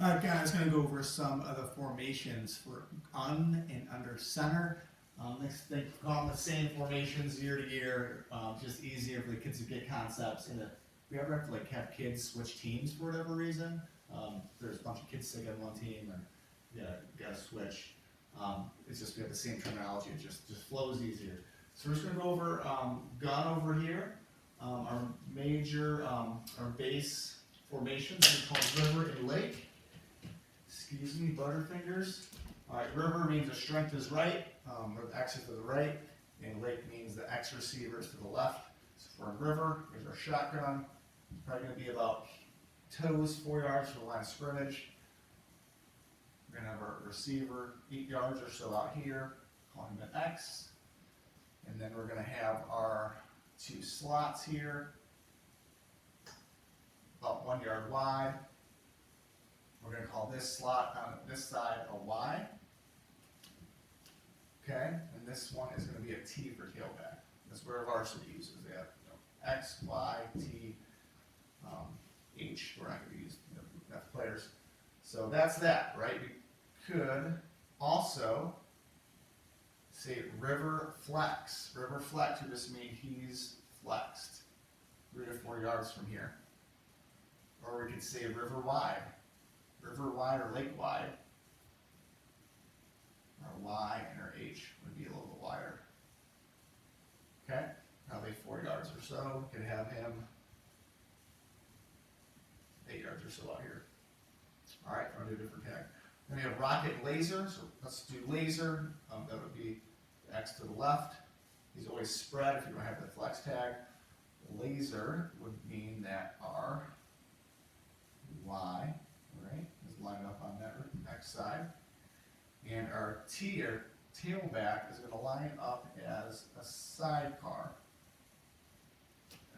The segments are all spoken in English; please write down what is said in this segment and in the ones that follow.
Alright guys, going to go over some of the formations for and under center. They call them the same formations year to year, just easier for the kids to get concepts. And if we ever have to have kids switch teams for whatever reason, there's a bunch of kids sick on one team and you gotta switch. It's just we have the same terminology, it just flows easier. So we're just going to go over gun over here, our major, our base formations, we call river and lake. Excuse me, Butterfingers. Alright, river means the strength is right, or the X is to the right, and lake means the X receiver is to the left. So for a river, here's our shotgun. It's probably going to be about toes, 4 yards from the line of scrimmage. We're going to have our receiver 8 yards or so out here, calling him an X. And then we're going to have our 2 slots here, about 1 yard wide. We're going to call this slot on this side a Y. Okay, and this one is going to be a T for tailback. That's where varsity uses. They have X, Y, T, H. We're not going to use enough players. So that's that, right? We could also say river flex. River flex would just mean he's flexed 3 to 4 yards from here. Or we could say river wide. River wide or lake wide. Our Y and our H would be a little bit wider. Okay, probably 4 yards or so. Could have him 8 yards or so out here. All right, I'll do a different tag. Then we have rocket and laser. So let's do laser. That would be X to the left. He's always spread if you don't have the flex tag. Laser would mean that our Y, right, is lined up on that X side. And our T, or tailback, is going to line up as a sidecar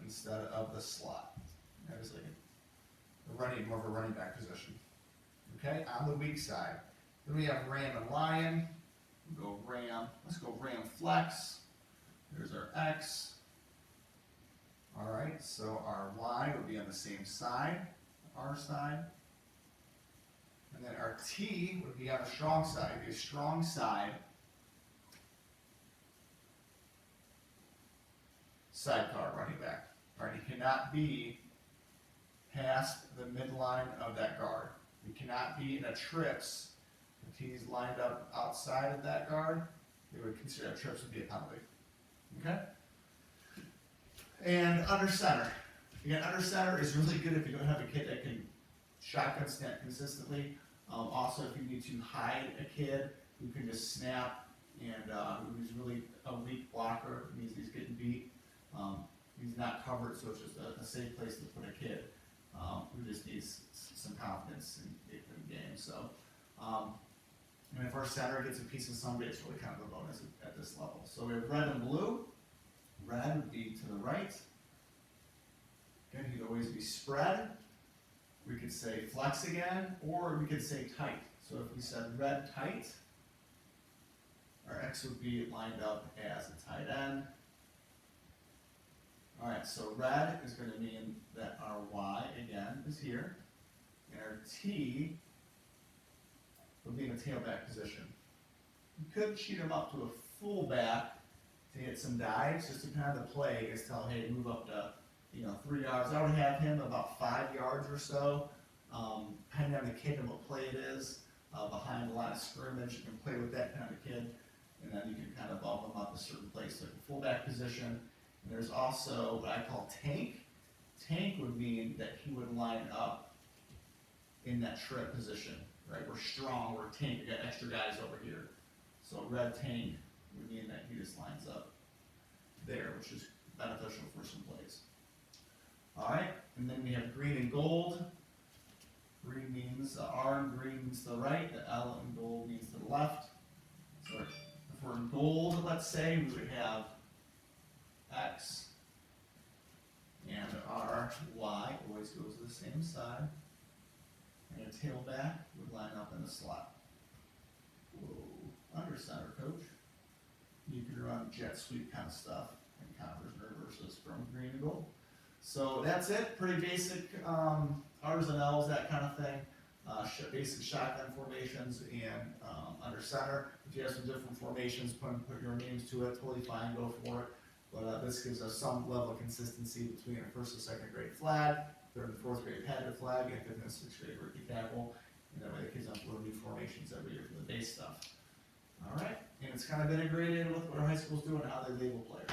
instead of the slot. That is like more of a running back position. Okay, on the weak side. Then we have ram and lion. We'll go ram. Let's go ram flex. There's our X. All right, so our Y would be on the same side, our side. And then our T would be on the strong side. It'd be a strong side sidecar running back. All right, he cannot be past the midline of that guard. He cannot be in a trips. If he's lined up outside of that guard, they would consider a trips would be a penalty. Okay? And under center. Again, under center is really good if you don't have a kid that can shotgun snap consistently. Also, if you need to hide a kid who can just snap and who's really a weak blocker, it means he's getting beat. He's not covered, so it's just a safe place to put a kid who just needs some confidence in the game. So, and if our center gets a piece of somebody, it's really kind of a bonus at this level. So we have red and blue. Red would be to the right. Again, he'd always be spread. We could say flex again, or we could say tight. So if we said red tight, our X would be lined up as a tight end. All right, so red is going to mean that our Y, again, is here. And our T would be in the tailback position. You could cheat him up to a fullback to get some dives, just to kind of the play is tell, hey, move up to 3 yards. I would have him about 5 yards or so, depending on the kid and what play it is, behind the line of scrimmage. You can play with that kind of kid, and then you can kind of bump him up a certain place, like the fullback position. And there's also what I call tank. Tank would mean that he would line up in that trip position, right? We're strong, we're tank, we got extra guys over here. So red tank would mean that he just lines up there, which is beneficial for some plays. All right, and then we have green and gold. Green means the R and green means to the right, the L and gold means to the left. So if we're in gold, let's say, we would have X and our Y always goes to the same side. And a tailback would line up in the slot. Whoa, under center, coach. You can run jet sweep kind of stuff and converse and reverses from green to gold. So that's it, pretty basic R's and L's, that kind of thing. basic shotgun formations and, under center. If you have some different formations, put your names to it, totally fine, go for it. But, this gives us some level of consistency between a first and second grade flag, third and fourth grade padded flag, and fifth and sixth grade rookie tackle. And that way the kids don't have to learn new formations every year for the base stuff. All right, and it's kind of integrated with what our high schools do and how they label players.